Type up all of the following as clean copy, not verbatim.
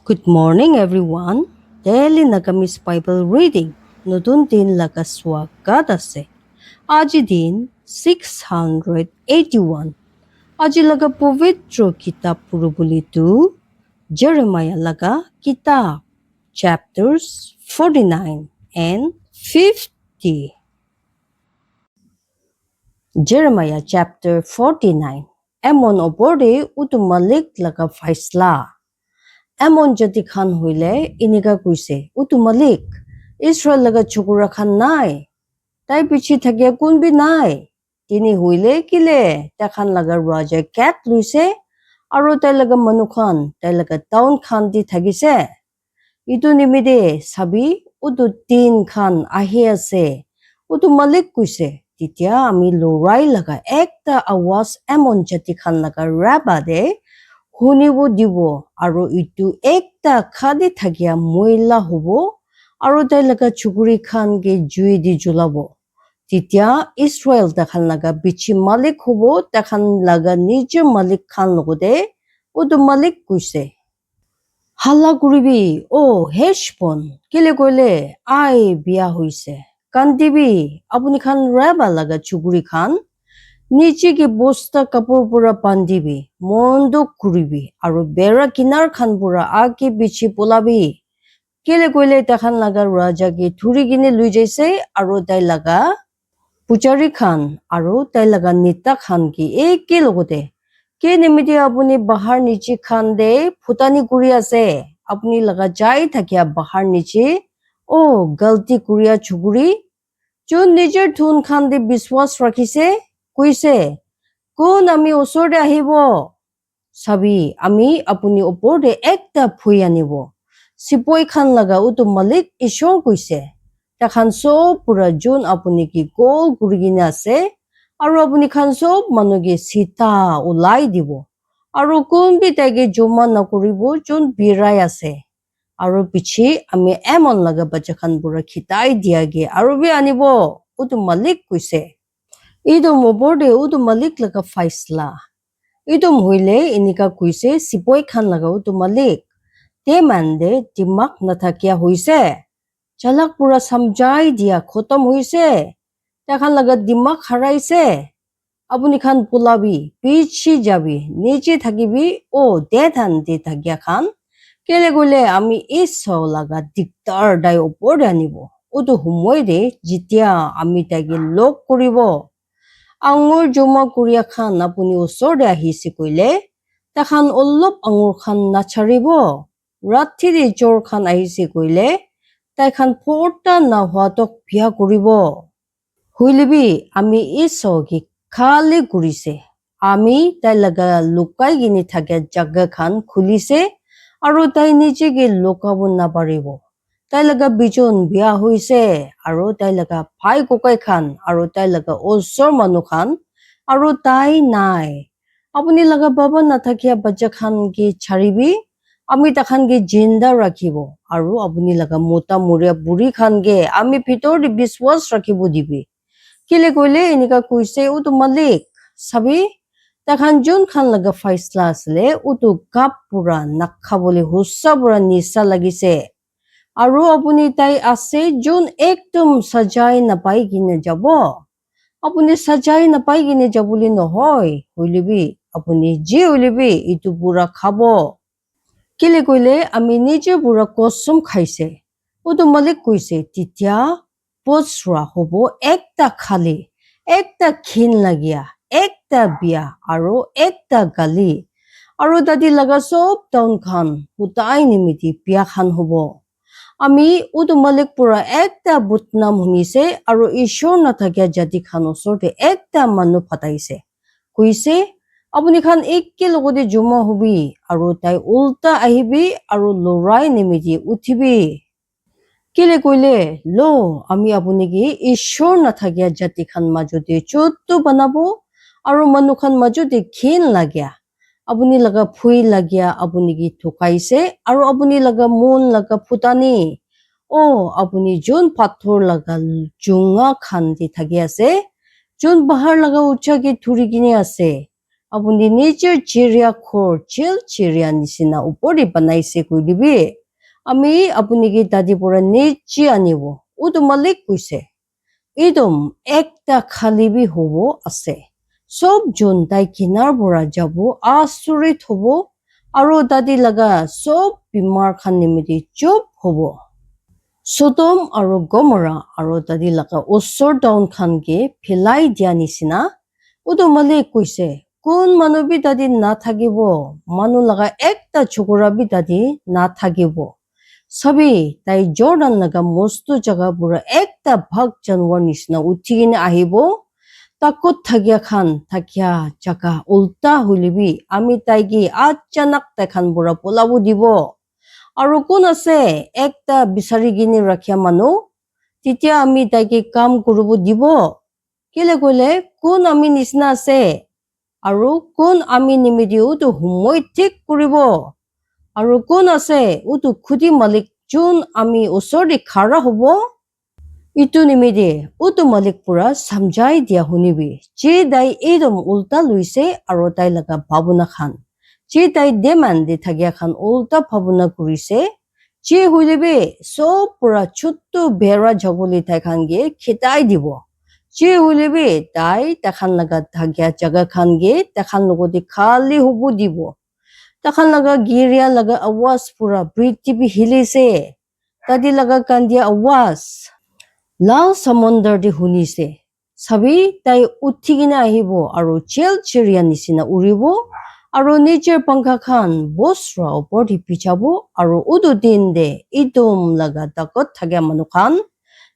Good morning, everyone. Daily Nagamis Bible reading. নতুন দিন লাগা স্বাগত আছে। আজি দিন 681। আজি লাগা পবিত্র কিতাব পুরুবুলিতো Jeremiah লাগা কিতাব chapters 49 and 50. Jeremiah chapter 49. Emon oborde utumalik laga faisla. এমন জাতি খান হইলে ইনিকা কইছে উতু মালিক ইসরায়েল লাগা চুকুরা খান নাই তাই পিছি থাকিয়া কোনবি নাই তিনি হইলে কিলে তাখান লাগা রাজা ক্যাট লুইছে আৰু তাই লাগা মানুখান তাই লাগা টাউন খান দি থাকিছে ইটো নিমিদে চাবি উতু তিন খান আহি আছে উতু মালিক কইছে তেতিয়া আমি লৰাই লাগা একটা আৱাজ এমন জাতি খান লাগা ৰাবাদে শুনিব দিব আৰু ইটো একটা খাদি থাকিয়া মহিলা হব আৰু তাই লাগা চুকুৰি খানকে জুই দি জ্বলাব তেতিয়া ইছৰাইল তাখান লাগা বিচি মালিক হব তাখান লাগা নিজৰ মালিক খান লগতে উটো মালিক কৈছে হাল্লা কৰিবি হেচপন কেলে কইলে আই বিয়া হৈছে কান্দিবি আপুনি খান ৰাবা লাগা চুকুৰি খান নিচেকে বস্তা কাপড় পুরা বান্ধিবি মন্দক করিবি আর বেড়া কিনার খান পুরা আগে বিছি পোলাবি কেলে কইলে তাখান লাগা রাজাকে ধুরি কিনে লুই যাইছে আর তাই লাগা পূজারী খান আর তাই লাগা নেতা খান কি একে লগতে কে নিমিতে আপুনি বাহার নিচে খান দে ফুটানি কৰি আছে আপুনি লাগা যাই থাকিয়া বাহাৰ নিচে গলতি কৰিয়া চুগুৰি যোন নিজৰ ধুন খান দে বিশ্বাস ৰাখিছে কৈছে কোন আমি ওচৰতে আহিব চাবি আমি আপুনি ওপৰতে একটা ফুই আনিব চিপই খান লাগা উটো মালিক ঈশ্বৰ কৈছে তাখান সব পুৰা যোন আপুনি কি গোল কৰি কিনে আছে আৰু আপুনি খান সব মানুহকে চিতা ওলাই দিব আৰু কোনবি তাইকে জমা নকৰিব যোন বিৰাই আছে আৰু পিছি আমি এমন লাগা বাচ্চা খান পুৰা খিতাই দিয়াগে আৰু বি আনিব উটো মালিক কৈছে Idom oborde udo malik laga faisla. Idom huile inika kuise sipoi khan laga udo malik. Te mande dimak natakia huise. Chalak pura samjai dia khotom huise. Takhan laga dimak haraise. Apuni khan pulabi, pichi jabi, niche thakibi dethan de thakia khan. Kele gule ami iso laga diktar dai oborde anibo. Udo humoi de jitia ami tagi lok kuribo. আঙুৰ জমা কৰিয়া খান আপুনি ওচৰতে আহিছে কইলে তাখান অলপ আঙুৰ খান নাচাৰিব ৰাতিৰে জোৰ খান আহিছে কইলে তাইখান ফৰ্টা নাহোৱাতক বিয়া কৰিব হুইলিবি আমি ইছগি খালি কৰিছে আমি তাই লাগা লুকাই গিনি থাকে জাগা খান খুলিছে আৰু তাই নিজেকে লুকাব নাপাৰিব তাই লাগা বিজন বিয়া হৈছে আৰু তাই লাগা ভাই কোকাই খান আৰু তাই লাগা ওচৰ মানুহ খান আৰু তাই নাই আপুনি লাগা বাবা নাথাকিয়া বাচ্চা খান কি ছাড়িবি আমি তাখান কি জিন্দা ৰাখিব আৰু আপুনি লাগা মোটা মুৰিয়া বুঢ়ী খান গে আমি ভিতৰ দি বিশ্বাস ৰাখিব দিবি কেলে কইলে এনেকা কৈছে উটো মালিক চাবি তাখান যোন খান লাগা ফাইসলা আছিলে উটো কাপ পুৰা নাখাবলে হুচ্চা পুৰা নিচা লাগিছে আৰু আপুনি তাই আছে যোন একদম সাজাই নাপাই কিনে যাব আপুনি সাজাই নাপাই কিনে যাবলি নহয় হইলিবি আপুনি যি হইলিবি ইটো পুৰা খাব কেলে কইলে আমি নিজে পুৰা কসম খাইছে উটো মালিক কৈছে তেতিয়া পছৰা হব একটা খালি একটা ক্ষীণ লাগিয়া একটা বিয়া আৰু একটা গালি আৰু দাদি লাগা সব টাউন খান হুতাই নিমিতি বিয়া খান হব আমি উটো মালিক পুৰা একটা বুটনাম শুনিছে আৰু ঈশ্বৰ নাথাকিয়া জাতি খান ওচৰতে একটা মানুহ ফাটাইছে কৈছে আপুনি খান একে লগতে জমা হবি আৰু তাই উল্টা আহিবি আৰু লৰাই নিমিতি উঠিবি কেলে কইলে আমি আপুনি কি ঈশ্বৰ নাথাকিয়া জাতি খান মাজতে চুট্টু বনাব আৰু মানুহ খান মাজতে ক্ষীণ লাগিয়া আপুনি লাগা ফুই লাগিয়া আপুনি কি ঠকাইছে আৰু আপুনি লাগা মন লাগা ফুটানি আপুনি যোন পাথৰ লাগা জোঙা খান দি থাকি আছে যোন বাহাৰ লাগা উচ্চাকে ধৰি কিনে আছে আপুনি নিজৰ চিৰিয়া ঘৰ চিল চিৰিয়া নিচিনা ওপৰি বনাইছে কৈ দিবি আমি আপুনি কি দাদি পৰা নিজে আনিব উটো মালিক কৈছে একদম একটা খালিবি হব আছে সব জন তাই কিনাৰ পৰা যাব আচৰিত হব আৰু দাদি লগা সব বিমাৰ খান নিমিত্তে চুপ হব Sodom আৰু Gomorrah আৰু দাদি লগা ওচৰ টাউন খানকে ফেলাই দিয়া নিচিনা উটো মালিক কৈছে কোন মানুহ বি দাদি নাথাকিব মানুহ লগা একটা চকুৰা বি দাদি নাথাকিব সবি তাই জৰ্ডান লগা মস্ত জাগা পৰা একটা ভাগ জানুৱাৰ নিচিনা উঠি কিনে আহিব তাকত থাকিয়া জাগা উল্টা হলিবি আমি তাইকি আচানক তাইখান পৰা পলাব দিব আৰু কোন আছে একটা বিচাৰি কিনে ৰাখিয়া মানুহ তেতিয়া আমি তাইকে কাম কৰিব দিব কেলে কলে কোন আমি নিচিনা আছে আৰু কোন আমি নিমিত্তে উটো সময় ঠিক কৰিব আৰু কোন আছে উটো খুদি মালিক যোন আমি ওচৰতে খাৰা হব ইটো নিমিত্তে উটো মালিক পুৰা সমঝাই দিয়া শুনিবি যে তাই একদম উল্টা লৈছে আৰু তাই লগা ভাৱনা খান যে তাই দেমান দি থাকিয়া খান উল্টা ভাৱনা কৰিছে যে হইলেবে সব পুৰা ছোট্ট বেৰা জগলি তাই খানগে খেতাই দিব যে হইলেবে তাই তাখান লগা থাকিয়া জাগা খানগে তাখান লগতে খালি হব দিব তাখান লগা গিৰিয়া লগা আৱাজ পুৰা পৃথিৱী হিলিছে তাদি লগা কান্দিয়া আৱাজ লাল সমুন্দৰ দি শুনিছে চাবি তাই উঠি কিনে আহিব আৰু চেল চিৰিয়া নিচিনা উৰিব আৰু নিজৰ পাংখা খান বস্ৰা ওপৰত পিছাব আৰু উদু দিন দে ইদম লগা তাকত থাকে মানুহ খান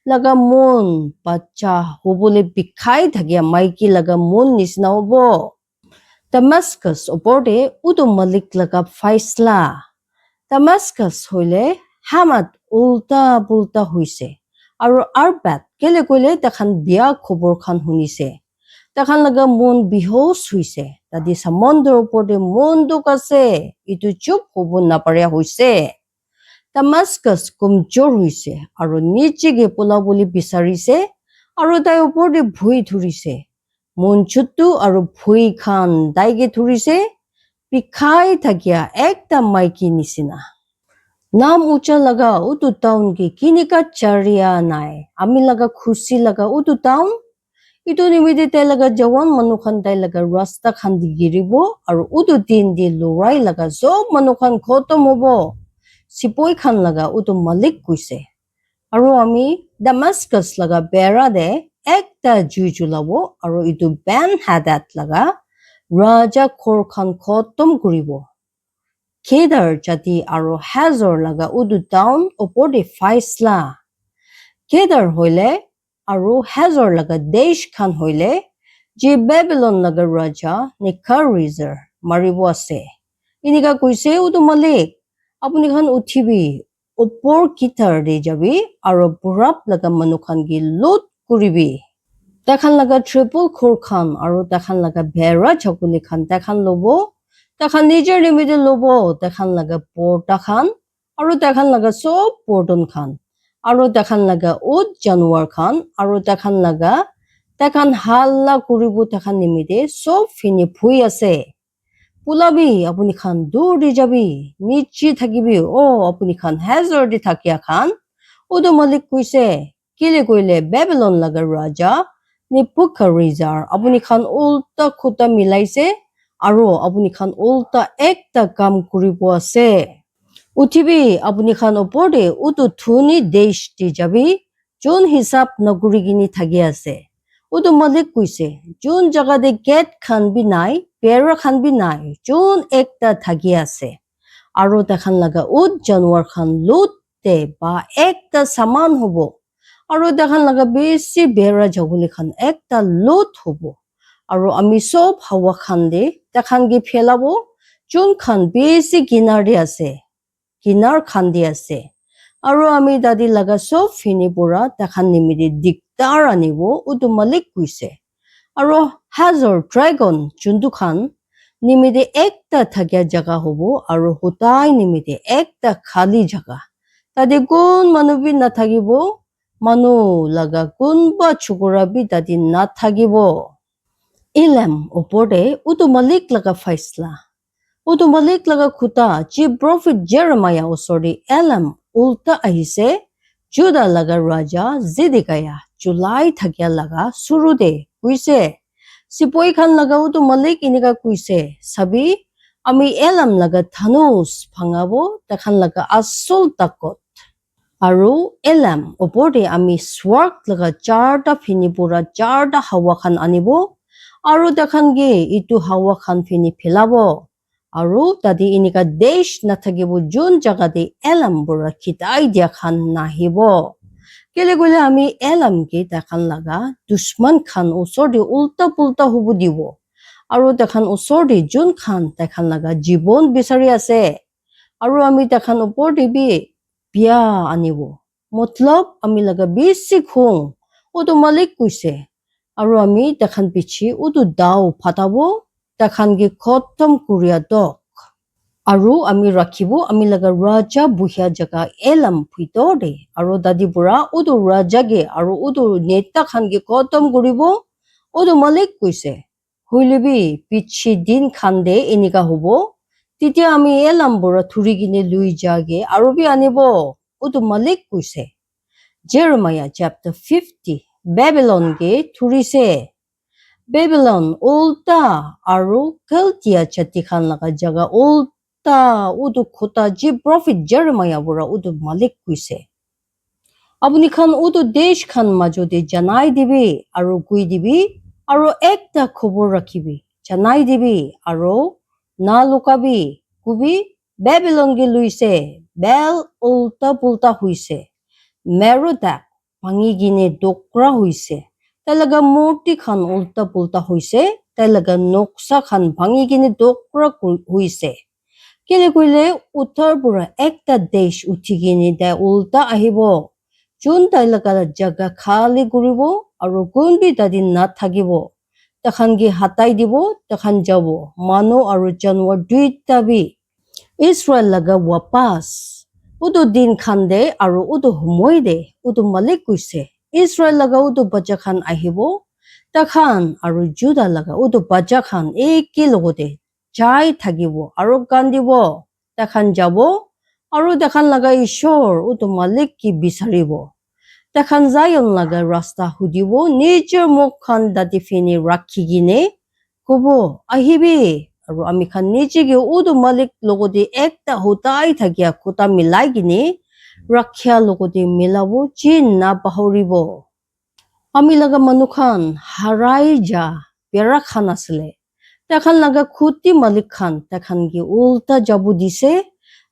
লগা মন বাচ্চা হবলৈ বিষাই থাকে মাইকী লগা মন নিচিনা হব Damascus ওপৰতে উদু মালিক লগা ফাইছলা Damascus হইলে হামাত উল্টা পুল্টা হৈছে আৰু আৰবাত কেলে কলে তাখান বিয়া খবৰ খান শুনিছে তাখান লগা মন বিহোচ হৈছে তাদি সমুদ্ৰৰ ওপৰতে মন দুখ আছে ইটো চুপ হব নাপাৰা হৈছে Damascus কমজোৰ হৈছে আৰু নিজেকে পলাবলৈ বিচাৰিছে আৰু তাই ওপৰতে ভুই ধৰিছে মন চুট্টু আৰু ভুই খান দাইগে ধৰিছে পিখাই থাকিয়া একটা মাইকী নিচিনা নাম উচা লগা উটো টাউন কি কিনিকা চাৰিয়া নাই আমি লগা খুচি লগা উটো টাউন ইটো নিমিত্তে তাই লগা জৱান মানুহ খান তাই লগা ৰাস্তা খান দি গিৰিব আৰু উটো দিন দি লৰাই লগা সব মানুহ খান খতম হব চিপই খান লগা উটো মালিক কৈছে আৰু আমি Damascus লগা বেৰা দে একটা জুই জ্বলাব আৰু ইটো বেন হাদাত লগা ৰাজা খৰ খান খতম কৰিব কেদাৰ জাতি আৰু হাজৰ লগা উদু টাউন ওপৰতে ফাইছলা কেদাৰ হইলে আৰু হাজৰ লগা দেশ খান হইলে যে বেবিলন লগা ৰাজা নেকাৰিজাৰ মাৰিব আছে এনেকা কৈছে উদু মালিক আপুনি খান উঠিবি ওপৰ কিটাৰ দি যাবি আৰু বুঢ়াপ লগা মানুহ খান কি লুট কৰিবি তাখান লগা ট্ৰিপল খৰ খান আৰু তাখান লগা বেৰা চকলি খান তাখান লব তাখান নিজৰ নিমিত্তে লব তাখান লগা পৰ্দা খান আৰু তাখান লগা সব পৰ্দন খান আৰু তাখান লগা উট জানুৱাৰ খান আৰু তাখান লগা তাখান হাল্লা কৰিব তাখান নিমিত্তে সব ফিনি ভুই আছে পোলাবি আপুনি খান দূৰ দি যাবি নিশ্চয় থাকিবি আপুনি খান হাজৰ দি থাকিয়া খান উদু মালিক কৈছে কেলে কৈলে বেবিলন লগা ৰাজা নেবুকাদনেজাৰ আপুনি খান উল্টা খুটা মিলাইছে আৰু আপুনি খান উল্টা একটা কাম কৰিব আছে উঠিবি আপুনি খান ওপৰতে উটো ধুনি দেশ দি যাবি যোন হিচাপ নকৰি কিনি থাকি আছে উটো মালিক কৈছে যোন জাগাতে গেট খান বি নাই বেৰা খান বি নাই যোন একটা থাকি আছে আৰু তাখান লগা উট জানুৱাৰ খান লুটতে বা একটা সামান হব আৰু তাখান লগা বেছি বেৰা জগলি খান একটা লুট হব আৰু আমি সব হাৱা খান দে তাখান গে ফেলাব যোন খান বেছি কিনাৰ দি আছে কিনাৰ খান দি আছে আৰু আমি দাদি লগা সব ফিনি পৰা তাখান নিমিত্তে দিগদাৰ আনিব উটো মালিক কৈছে আৰু হাজৰ ড্ৰাগন যোনটো খান নিমিত্তে একটা থাকিয়া জাগা হব আৰু হোতাই নিমিত্তে একটা খালী জাগা তাতে কোন মানুহ বি নাথাকিব মানুহ লগা কোনবা চুকুৰা বি তাতে নাথাকিব Elam oporde utu malik laga faisla. Utu malik laga khuta chief prophet Jeremiah osori Elam ulta ahise Judah laga raja Zedekiah July thakya laga surude kuise. Sipoi khan laga utu malik inika kuise. Sabi ami Elam laga thanus phangabo takhan laga asul takot. Aru Elam oporde ami swark laga charta finipura charta hawa khan anibo. Aru takhan ge itu hawa khan fini philabo. Aru tadi inika desh nathakibo jun jagade Elam bura khitai dia khan nahibo. Kele gole ami Elam ke takhan laga dushman khan usor di ulta pulta hubu dibo. Aru takhan usor di jun khan takhan laga jibon bisari ase. Aru ami takhan upor di bi biya anibo. Motlop ami laga bisi khung. Utu malik kuise. Aru ami takhan pichi utu dao patabo. Takhan ge khotom kuria dok. Aru ami rakhibo ami laga raja buhya jaga Elam phitode. Aru dadi pura utu raja ge aru utu neta khan ge khotom kuribo. Utu malik kuise. Huilibi pichi din khande inika hubo. Titia ami Elam bura thuri gine lui jage aru bi anibo. Utu malik kuise. Jeremiah chapter 50. Babylon ge thuri se. Babylon ulta aru Kaltia chati khan laga jaga ulta udu khuta ji prophet Jeremiah bura udu malik kuise. Apuni khan udu desh khan majode janai dibi aru gui dibi aru ekta khobor rakhibi janai dibi aru na lukabi kubi Babylon ge luise bel ulta pulta huise Merodach pangi gine dokra huise talaga murti khan ulta pulta huise talaga noksa khan bhangi gine dokra huise kele koile uttar pura ekta desh uthi gine da ulta ahibo jun talaga jaga khali kuribo aru gunbi tadi na thakibo takhan gi hatai dibo takhan jabo mano aru janwar duita bi Israel laga wapas udu din khande aru udu humoi de udu malik kuise Israel laga udu bacha khan ahibo takhan aru Judah laga udu bacha khan eki logode jai thakibo aru kandibo takhan jabo aru takhan laga ishor udu malik ki bisaribo takhan Zion laga rasta hudibo nijor muk khan dati fini rakhi gine kubo ahibi aru ami khan nije ge udu malik logode ekta hutai thakia kuta milai gine rakhya logode milabo chin na bahoribo ami laga manukhan harai ja pera khan asle takhan laga khuti malik khan takhan ge ulta jabu dise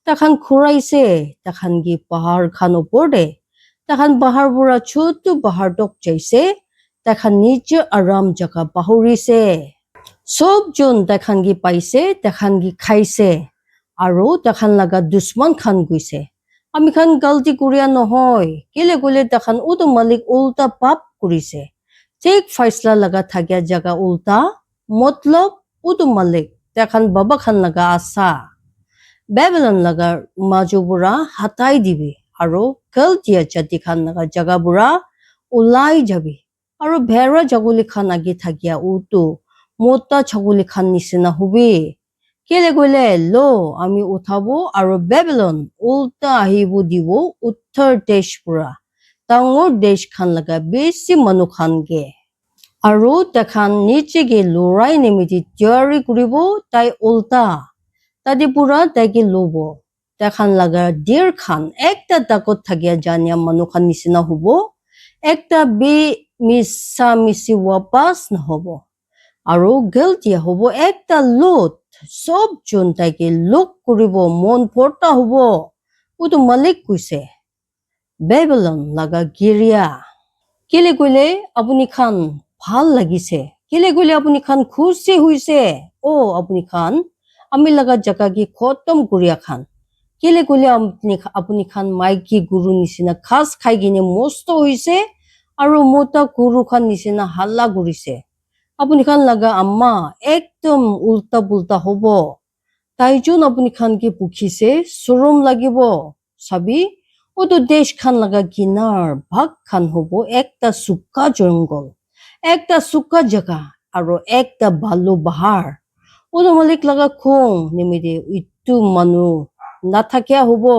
takhan khuraise takhan ge pahar khan opor de takhan bahar bura chotu bahar dok jaise takhan nije aram jaga bahorise sob jon takhan gi paise takhan gi khaise aru takhan laga dushman khan guise ami khan galti kuria nohoy kele gole takhan udu malik ulta pap kurise thik faisla laga thakya jaga ulta motlop udu malik takhan baba khan laga asa Babylon laga majubura hatai dibi aru Kaltia chati khan laga jaga bura ulai jabi aru bhera jaguli khan agi thakya utu mota chaguli khan nisina hubi kele gole lo ami uthabo aru Babylon ulta ahibu dibo uttar desh pura tangor desh khan laga besi manu khan ge aru takhan niche ge lurai nemiti jari kuribo tai ulta tadi pura taiki lobo takhan laga deer khan ekta takot thakya janya manu khan nisina hubo ekta be misa misi wapas nahobo aru Kaltia hobo ekta lot sob jon taike lok kuribo mon porta hobo utu malik kuise Babylon laga giria kele gole apuni khan bhal lagise kele gole apuni khan khushi huise o apuni khan ami laga jaga gi khotom kuria khan kele gole apuni khan maiki guru nisina khas khai gine mosto huise aru mota guru khan nisina halla gurise apuni khan laga amma ekdom ulta pulta hobo taijon apuni khan ki pukhise sorom lagibo sabi udu desh khan laga kinar bhag khan hobo ekta sukka jongol ekta sukka jaga aro ekta balu bahar utu malik laga khung nimide itu manu nathakya hobo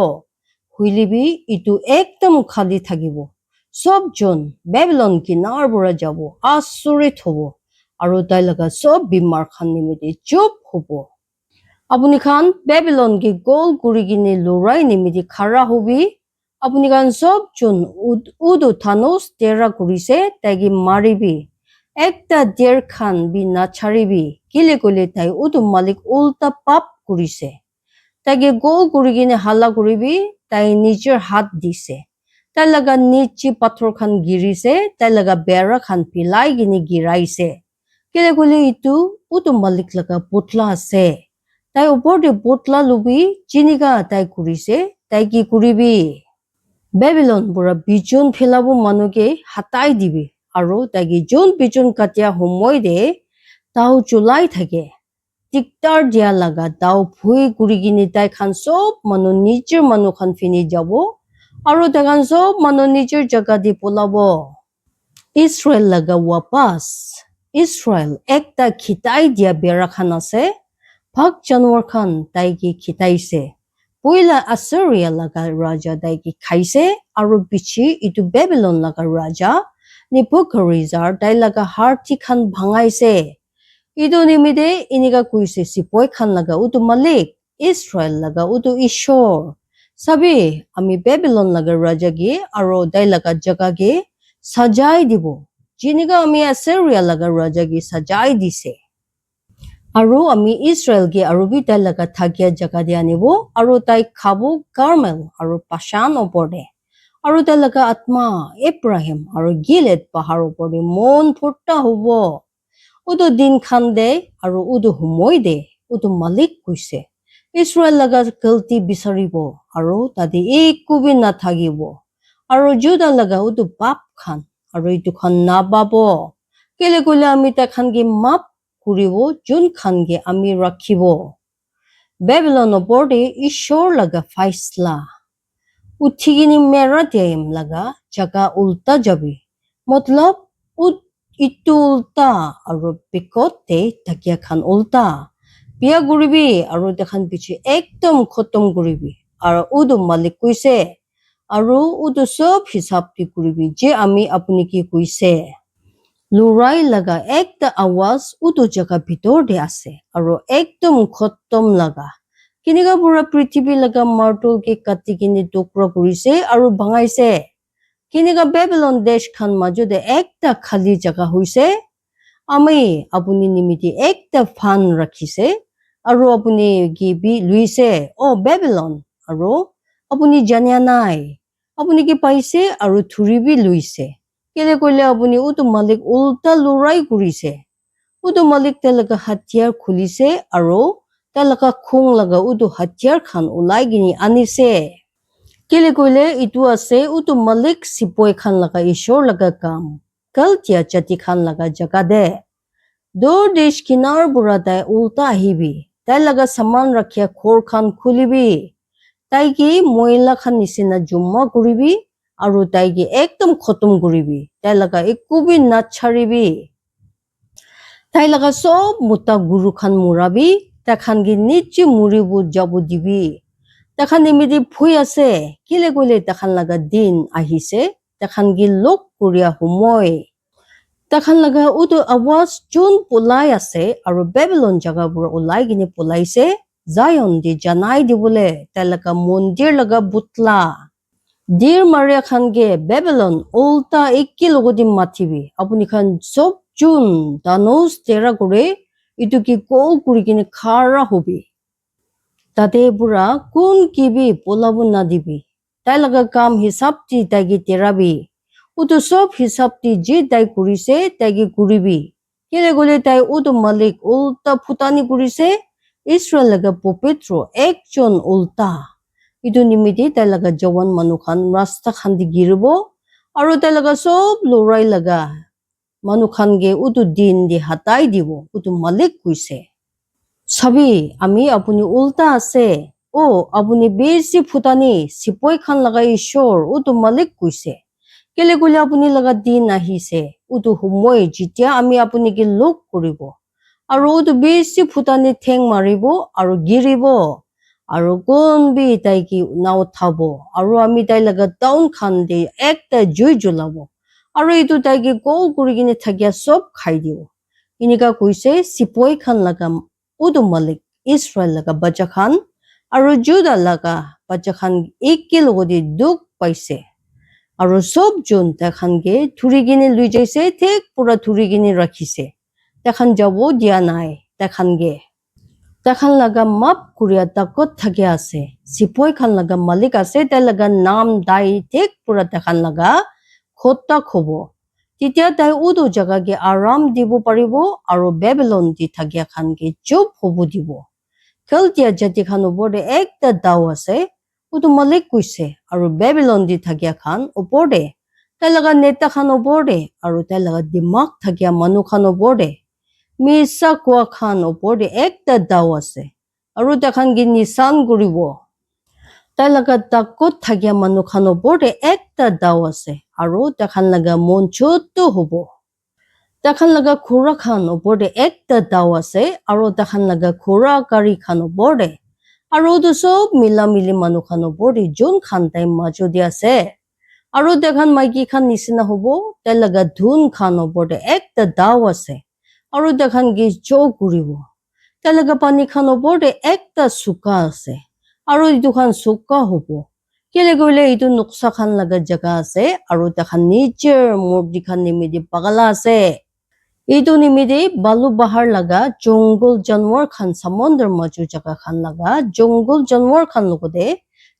huilibi itu ekdom khali thakibo sob jon Babylon kinar bora jabo asurit hobo aro tai laga sob bimar khan nimide chup hobo apuni khan Babylon ki gol kuri kine lorai nimide khara hobi apuni khan sob jon udu thanos tera kurise taigi maribi ekta der khan bi nacharibi kile kole tai udu malik ulta pap kurise taigi gol kuri kine hala kuribi tai nijor hat dise tai laga nichi pathor khan girise tai laga bera khan pilai gine giraise kile kole itu udu malik laga putla ase tai upor de putla lubi chiniga tai kurise tai ki kuribi Babylon pura bijon philabo manuke hatai dibi aro taigi jon bijon katia homoy de tau chulai thake tiktar dia laga tau phui kuri kini tai khan sob manu nijor manu khan fini jabo aro tai khan sob manu nijor jaga di polabo Israel laga wapas Israel ekta khitai dia bera khan ase bhag janwar khan taigi khitaise Poila Assyria laga raja daiki khaise aro bichi itu Babylon laga raja Nebuchadnezzar dai laga harti khan bhangaise itu nimide iniga kuise sipoi khan laga utu malik Israel laga utu ishor sabi ami Babylon laga raja gi aro dai laga jaga gi sajai dibo jiniga ami Assyria laga raja gi sajai dise Aro ami Israel ge arubi tai laga thakya jaga de anibo aro tai khabo Carmel aro Pashan oporde aro tai laga atma Abraham aro Gilead pahar oporde mon phutta hobo udu din khan de aro udu humoy de udu malik kuise Israel laga galti bisaribo aro tade ekkubi na thagibo aro Judah laga udu pap khan aro itu khan na babo kele kole ami ta khan ge map kuribo jun khan ge ami rakhibo Babylon oporde ishor laga faisla uthigini mera dem laga jaga ulta jabi matlab itu ulta aro pikote takya khan ulta biya guribi aro dekhan bichi ekdom khotom guribi aro udu malik kuise aro udu sob hisab ti guribi je ami apuni ki kuise Lurai laga ekta awaz udu jaga bhitor de ase aro ekdom khotom laga kiniga pura prithibi laga martul ke kati kini tokra kurise aro bhangaise kiniga Babylon desh khan majude ekta khali jaga hoise ami apuni nimiti ekta fan rakhise aro apuni gibi luise o Babylon aro apuni janya nai apuni ki paise aro thuribi luise kele koile apuni utu malik ulta lurai kurise utu malik telaga hatiar khulise aro telaga khung laga utu hatiar khan ulai gini anise kele koile itu ase utu malik sipoi khan laga ishor laga kam kaltia chati khan laga jaga de dor desh kinar buradai ulta ahibi tai laga saman rakhya khor khan khulibi tai ki moila khan nisina jumma kuribi aro tai ki ekdom khotom kuribi tai laga ekkubi na charibi tai laga sob muta guru khan murabi ta khan gi nichi muribu jabu dibi ta khan nimidi phui ase kile kole ta khan laga din ahise ta khan gi lok kuria humoy ta khan laga udu awaz chun pulai ase aro Babylon jaga bura ulai gini pulaise Zion di janai dibule ta laga mondir laga butla Dir Maria khan ge Babylon ulta ekki logodi mathibi apuni khan sob chun danos tera kore itu ki kol kuri kine khara hobi tate pura kun kibi polabu na dibi tai laga kam hisab ti tai gi terabi utu sob hisab ti je tai kurise tai gi kuribi kele gole tai utu malik ulta phutani kurise Israel laga popetro ekjon ulta itu nimiti tai laga jawan manu khan rasta khan di giribo aro tai laga sob lorai laga manu khan ge utu din di hatai dibo utu malik kuise sabi ami apuni ulta ase o apuni besi phutani sipoi khan laga ishor utu malik kuise কেলে কলে আপুনি লগা দিন আহিছে উটো সময় যেতিয়া আমি আপুনিকে লগ কৰিব আৰু উটো বেছি ফুটানি ঠেং মাৰিব আৰু গিৰিব আৰু কোনবি তাইকি নাও থাব আৰু আমি তাই লগা টাউন খান দে একটা জুই জ্বলাব আৰু এইটো তাইকে গোল কৰি কিনে থাকিয়া চব খাই দিব এনেকা কৈছে চিপই খান লগা উটো মালিক ইছৰাইল লগা বাচ্চা খান আৰু জুদা লগা বাচ্চা খান একে লগতে দুখ পাইছে আৰু সব জন তাখানকে ধৰি কিনে লৈ যাইছে ঠিক পুৰা ধৰি কিনে ৰাখিছে তাখান যাব দিয়া নাই তাখানকে তাখান লগা মাপ কৰিয়া তাকত থাকি আছে চিপই খান লগা মালিক আছে তাই লগা নাম দাই ঠিক পুৰা তাখান লগা খোটা খব তেতিয়া তাই উদো জাগাকে আৰাম দিব পাৰিব আৰু বেবিলন দি থাকিয়া খানকে চুপ হব দিব খেলতিয়া জাতি খান ওপৰতে একটা দাও আছে উদো মালিক কৈছে আৰু বেবিলন দি থাকিয়া খান ওপৰতে তাই লগা নেতা খান ওপৰতে আৰু তাই লগা দিমাগ থাকিয়া মানুহ খান ওপৰতে মিছা কোৱা খান ওপৰতে একটা দাও আছে আৰু তাখান কি নিচান কৰিব তাই লগা তাকত থাকিয়া মানুহ খান ওপৰতে একটা দাও আছে আৰু তাখান লগা মন চুট্টো হব তাখান লগা খুৰা খান ওপৰতে একটা দাও আছে আৰু তাখান লগা খুৰা গাড়ী খান ওপৰতে আৰু তো সব মিলা মিলি মানুহ খান ওপৰতে যোন খান তাই মাজতে আছে আৰু তাখান মাইকী খান নিচিনা হব তাই লগা ধুন খান ওপৰতে একটা দাও আছে আৰু তাখান কি জো কৰিব তাই লগা পানী খান ওপৰতে একটা চুকা আছে আৰু এইটো খান চুকা হব কেলে কৰিলে এইটো নক্সা খান লগা জাগা আছে আৰু তাখান নিজৰ মূৰ্তি খান নিমিদি পাগলা আছে এইটো নিমিদি বালু বাহাৰ লগা জংগল জানোৱাৰ খান সমুদ্ৰৰ মাজৰ জাগা খান লগা জংগল জানোৱাৰ খান লগতে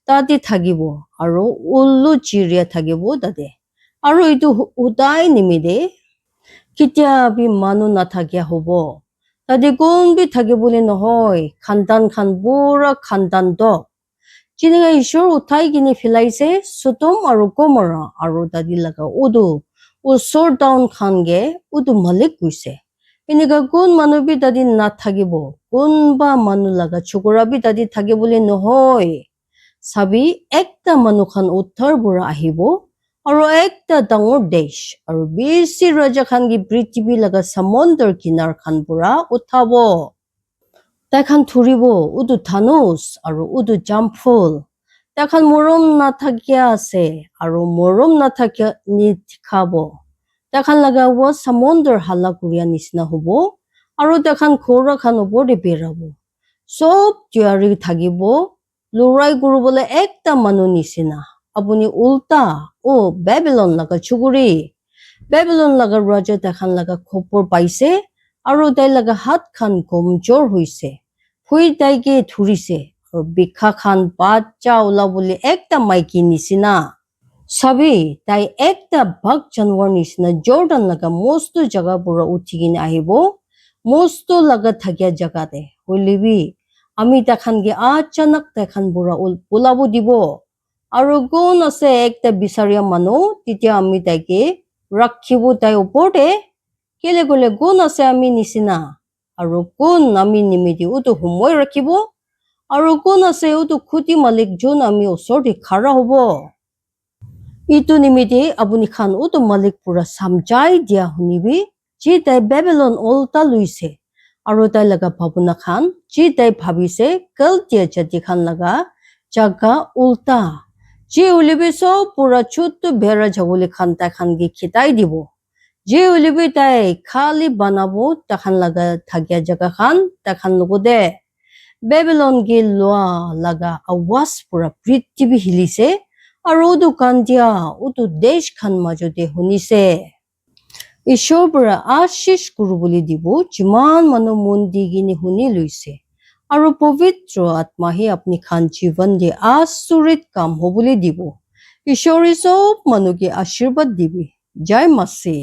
তাতে থাকিব আৰু উল্লু চিৰিয়া থাকিব তাতে আৰু এইটো উদাই নিমিদি কেতিয়াবি মানুহ নাথাকিয়া হব তাতে কোনবি থাকিবলৈ নহয় খানদান খান পুৰা খানদান দক যেনেকা ঈশ্বৰ উঠাই কিনে ফেলাইছে চুতম আৰু কমৰা আৰু তাদি লগা উদো ওচৰ টাউন খানগে উদো মালিক কৈছে এনেকা কোন মানুহ বি তাদি নাথাকিব কোনবা মানুহ লগা চকুৰা বি তাদি থাকিবলৈ নহয় চাবি একটা মানুহ খান উত্তৰ পৰা আহিব আৰু একটা ডাঙৰ দেশ আৰু বেছি ৰজা খান কি পৃথিৱী লগা সমুদ্ৰৰ কিনাৰ খান পৰা উঠাব তাইখান ধৰিব উদো ধানুষ আৰু উদো জাম্ফুল তাইখান মৰম নাথাকিয়া আছে আৰু মৰম নাথাকিয়া নিখাব তাইখান লগা ৱা সমুদ্ৰৰ হালা কৰিয়া নিচিনা হব আৰু তাইখান ঘোঁৰা খান ওপৰতে বেৰাব চব তৈয়াৰী থাকিব লৰাই কৰিবলৈ একটা মানুহ নিচিনা আপুনি উল্টা বেবিলন লগা চুগুৰি বেবিলন লগা ৰজা তাইখান লগা খবৰ পাইছে আৰু তাই লগা হাত খান কমজোৰ হৈছে শুই তাইকে ধৰিছে আৰু বিখা খান বাচ্চা ওলাবলৈ একটা মাইকী নিচিনা চাবি তাই একটা বাঘ জানোৱাৰ নিচিনা জৰ্দান লগা মস্ত জাগা পৰা উঠি কিনে আহিব মস্ত লগা থাকিয়া জাগাতে হলিবি আমি তাখানকে আচানক তাইখান পৰা ওলাব দিব আৰু কোন আছে একটা বিচাৰিয়া মানুহ তেতিয়া আমি তাইকে ৰাখিব তাই ওপৰতে কেলে গলে কোন আছে আমি নিচিনা আৰু কোন আমি নিমিতি উটো সময় ৰাখিব আৰু কোন আছে উটো খুটি মালিক যোন আমি ওচৰতে খাৰা হব ইটো নিমিতি আপুনি খান উটো মালিক পুৰা সামজাই দিয়া শুনিবি যি তাই বেবিলন উল্টা লৈছে আৰু তাই লগা ভাৱনা খান যি তাই ভাবিছে গলতিয়া জাতি খান লগা জাগা উল্টা যি উলিবি চব পুৰা চুট্টো বেৰা যাবলৈ খান তাই খানকে খিতাই দিব যি উলিবি তাই খালি বনাব তাখান লগা থাকিয়া জাগা খান তাখান লগতে বেবিলন গে লোৱা লগা আৱাজ পুৰা পৃথিৱী হিলিছে আৰু উদো কান্দিয়া উদো দেশ খান মাজতে শুনিছে ঈশ্বৰ পৰা আশীষ কৰিবলৈ দিব যিমান মানুহ মন দি কিনে শুনি লৈছে আৰু পবিত্ৰ আত্মাহে আপুনি খান জীৱন দি আচৰিত কাম হবলৈ দিব ঈশ্বৰে চব মানুহকে আশীৰ্বাদ দিবি জয় মাসি।